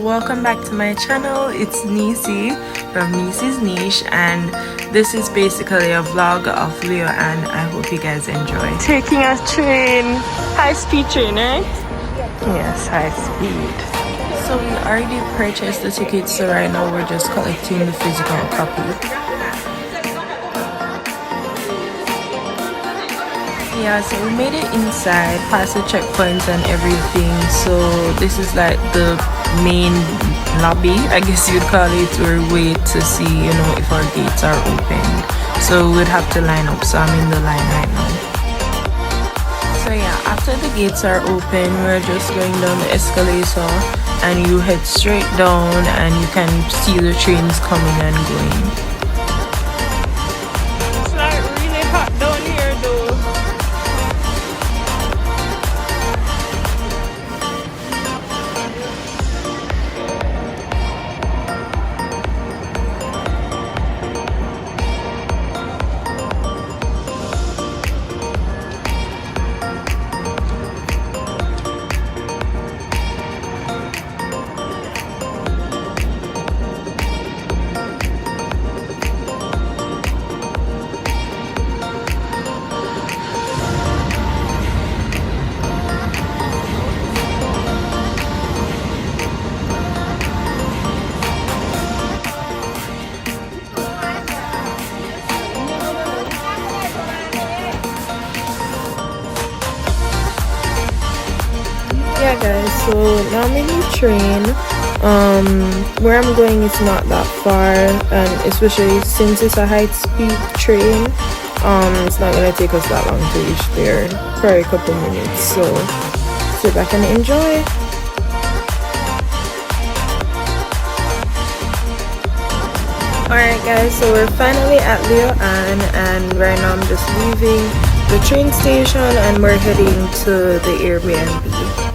welcome back to my channel. It's Nisi from Nisi's Niche, and this is basically a vlog of Leo, and I hope you guys enjoy. Taking a train, high-speed train, right? Yes, high speed. So we already purchased the tickets, so right now we're just collecting the physical copy. Yeah, so we made it inside, past the checkpoints and everything. So this is like the main lobby, I guess you'd call it, or wait to see, you know, if our gates are open. So we'd have to line up, so I'm in the line right now. So yeah, after the gates are open, we're just going down the escalator and you head straight down and you can see the trains coming and going. It's like really hot down here though. Yeah guys, so now I'm in the train. Where I'm going is not that far, and especially since it's a high-speed train, it's not gonna take us that long to reach there, probably a couple minutes. So sit back and enjoy. Alright guys, so we're finally at Leoan, and right now I'm just leaving the train station and we're heading to the Airbnb.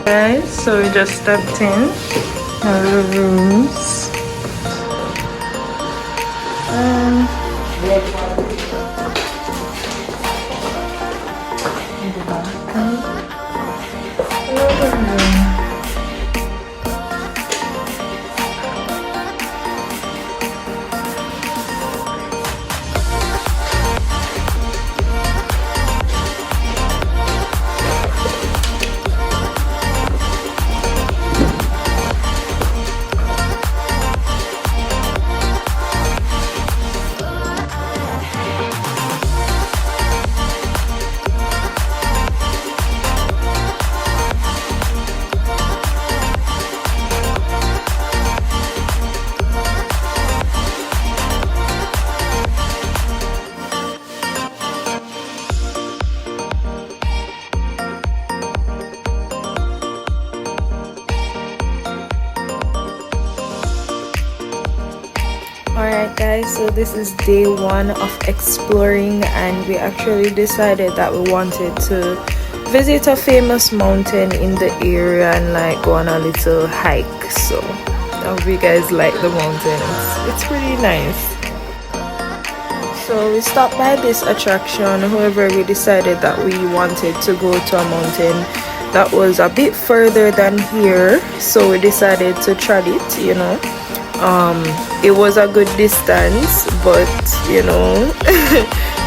Guys, so we just stepped in the rooms. In the bathroom. Another room. Alright guys, so this is day one of exploring, and we actually decided that we wanted to visit a famous mountain in the area and like go on a little hike. So I hope you guys like the mountain. It's pretty nice. So we stopped by this attraction. However, we decided that we wanted to go to a mountain that was a bit further than here, so we decided to try it, you know. It was a good distance, but you know,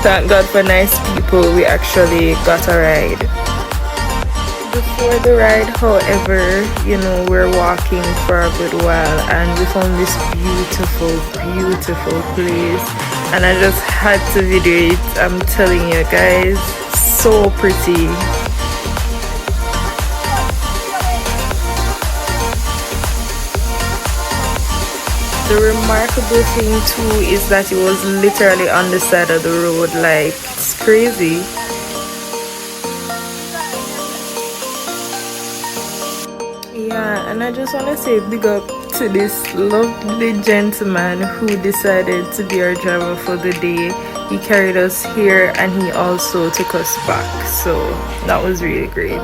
thank God for nice people, we actually got a ride. Before the ride, however, you know, we're walking for a good while and we found this beautiful place, and I just had to video it. I'm telling you guys, so pretty. The remarkable thing too is that it was literally on the side of the road. Like, it's crazy. Yeah, and I just want to say big up to this lovely gentleman who decided to be our driver for the day. He carried us here and he also took us back, so that was really great.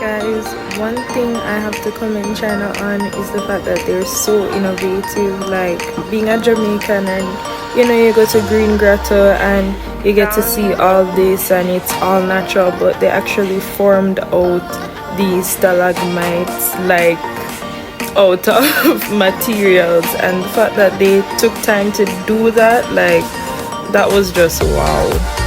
Guys, one thing I have to commend China on is the fact that they're so innovative. Like being a Jamaican, and you go to Green Grotto and you get to see all this and it's all natural, but they actually formed out these stalagmites like out of materials, and the fact that they took time to do that, like, that was just wow.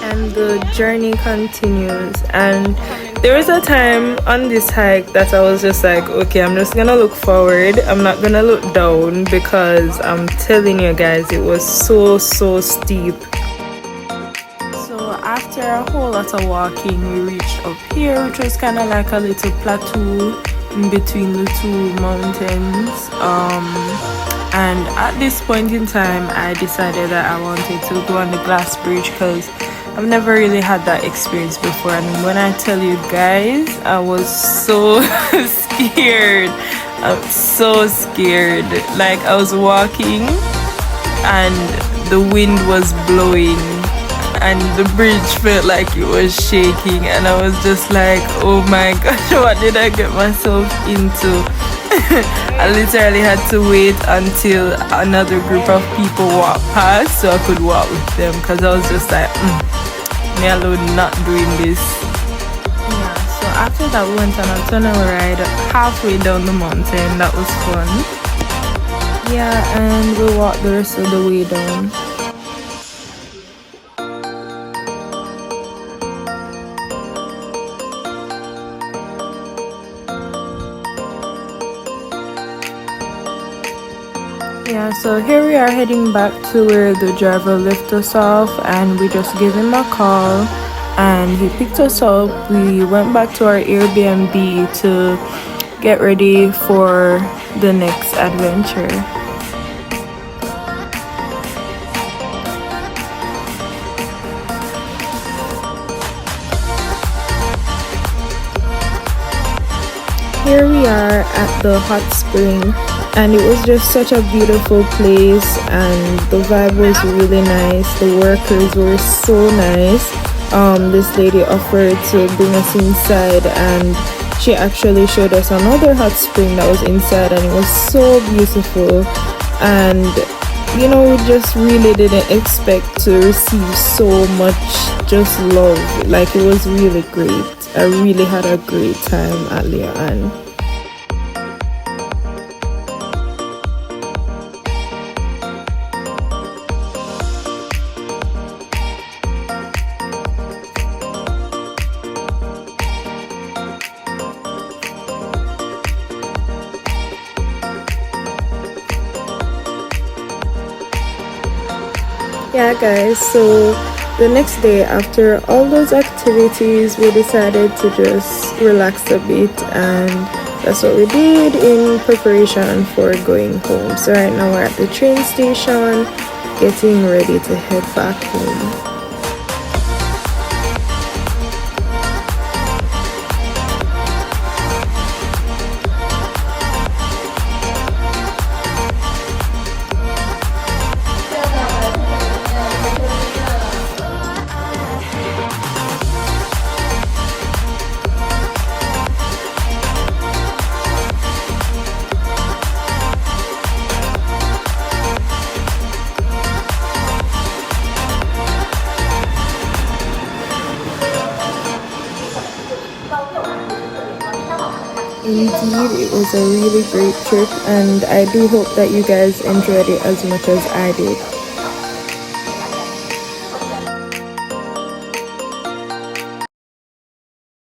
And the journey continues, and there was a time on this hike that I was just like, okay, I'm just gonna look forward, I'm not gonna look down, because I'm telling you guys, it was so steep. So after a whole lot of walking, we reached up here, which was kind of like a little plateau in between the two mountains. And at this point in time, I decided that I wanted to go on the glass bridge because I've never really had that experience before, and when I tell you guys, I was so scared. I'm so scared. Like, I was walking and the wind was blowing and the bridge felt like it was shaking, and I was just like, oh my gosh, what did I get myself into? I literally had to wait until another group of people walked past so I could walk with them, because I was just like, me alone not doing this. Yeah, so after that we went on a tunnel ride halfway down the mountain. That was fun. Yeah, and we walked the rest of the way down. Yeah, so here we are heading back to where the driver left us off, and we just gave him a call and he picked us up. We went back to our Airbnb to get ready for the next adventure. Here we are at the hot spring, and it was just such a beautiful place, and the vibe was really nice. The workers were so nice. This lady offered to bring us inside, and she actually showed us another hot spring that was inside, and it was so beautiful. And we just really didn't expect to receive so much just love. Like, it was really great. I really had a great time at Leon. Yeah guys, so the next day after all those activities, we decided to just relax a bit, and that's what we did in preparation for going home. So right now we're at the train station getting ready to head back home. Indeed, it was a really great trip, and I do hope that you guys enjoyed it as much as I did.